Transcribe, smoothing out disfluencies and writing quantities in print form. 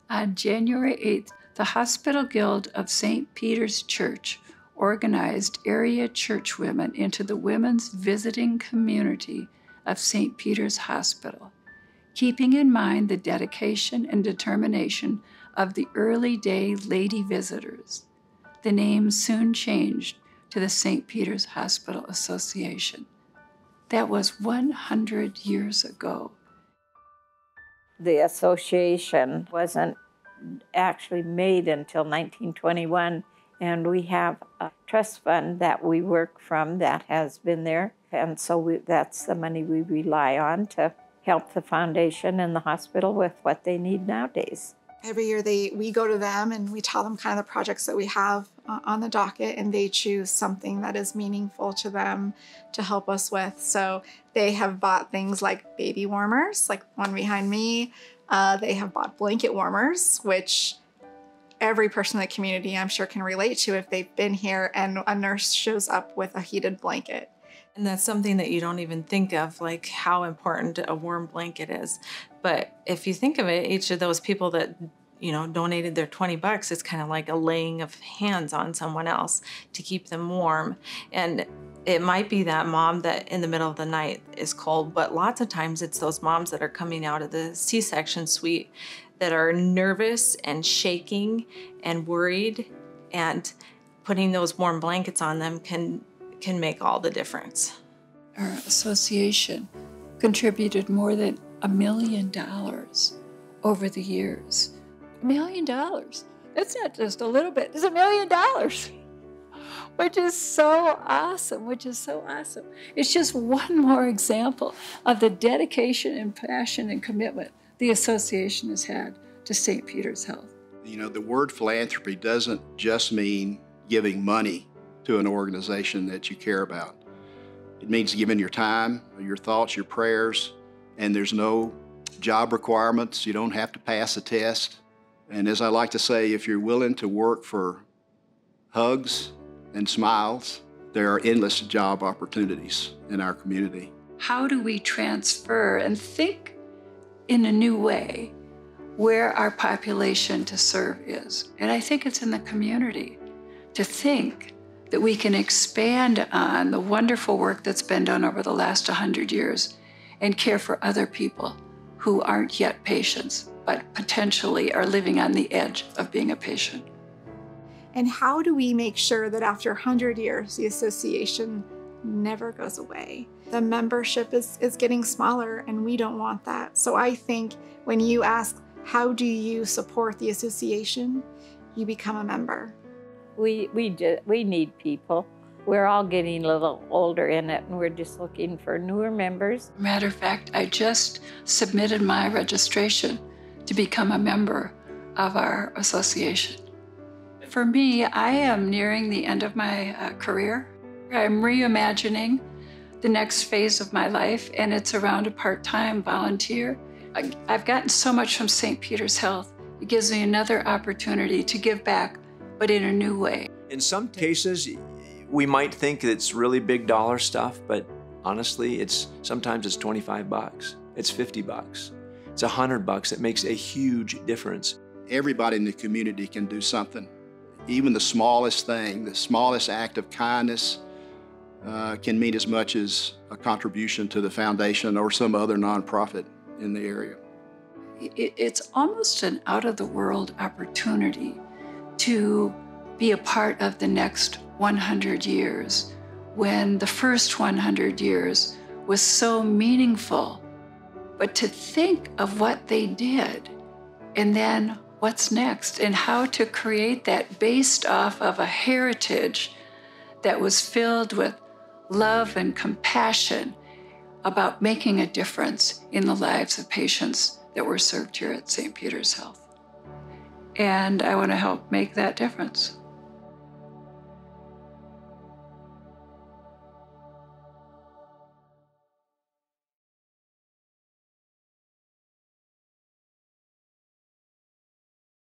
On January 8th, the Hospital Guild of St. Peter's Church organized area churchwomen into the women's visiting community of St. Peter's Hospital, keeping in mind the dedication and determination of the early day lady visitors. The name soon changed to the St. Peter's Hospital Association. That was 100 years ago. The association wasn't actually made until 1921, and we have a trust fund that we work from that has been there, and so that's the money we rely on to help the foundation and the hospital with what they need nowadays. Every year we go to them and we tell them kind of the projects that we have on the docket, and they choose something that is meaningful to them to help us with. So they have bought things like baby warmers, like one behind me. They have bought blanket warmers, which every person in the community I'm sure can relate to if they've been here and a nurse shows up with a heated blanket. And that's something that you don't even think of, like how important a warm blanket is. But if you think of it, each of those people that, donated their $20, it's kind of like a laying of hands on someone else to keep them warm. And it might be that mom that in the middle of the night is cold, but lots of times it's those moms that are coming out of the C-section suite that are nervous and shaking and worried, and putting those warm blankets on them can make all the difference. Our association contributed more than $1 million over the years. $1 million. That's not just a little bit, it's $1 million. Which is so awesome, It's just one more example of the dedication and passion and commitment the association has had to St. Peter's Health. The word philanthropy doesn't just mean giving money to an organization that you care about. It means giving your time, your thoughts, your prayers, and there's no job requirements. You don't have to pass a test. And as I like to say, if you're willing to work for hugs and smiles, there are endless job opportunities in our community. How do we transfer and think in a new way where our population to serve is? And I think it's in the community to think that we can expand on the wonderful work that's been done over the last 100 years and care for other people who aren't yet patients, but potentially are living on the edge of being a patient. And how do we make sure that after 100 years, the association never goes away? The membership is getting smaller, and we don't want that. So I think when you ask, how do you support the association? You become a member. We need people. We're all getting a little older in it, and we're just looking for newer members. Matter of fact, I just submitted my registration to become a member of our association. For me, I am nearing the end of my career. I'm reimagining the next phase of my life, and it's around a part-time volunteer. I've gotten so much from St. Peter's Health. It gives me another opportunity to give back, but in a new way. In some cases, we might think it's really big dollar stuff, but honestly, sometimes it's $25, it's $50, it's $100. It makes a huge difference. Everybody in the community can do something. Even the smallest thing, the smallest act of kindness can mean as much as a contribution to the foundation or some other nonprofit in the area. It's almost an out-of-the-world opportunity to be a part of the next 100 years, when the first 100 years was so meaningful. But to think of what they did, and then what's next, and how to create that based off of a heritage that was filled with love and compassion about making a difference in the lives of patients that were served here at St. Peter's Health. And I want to help make that difference.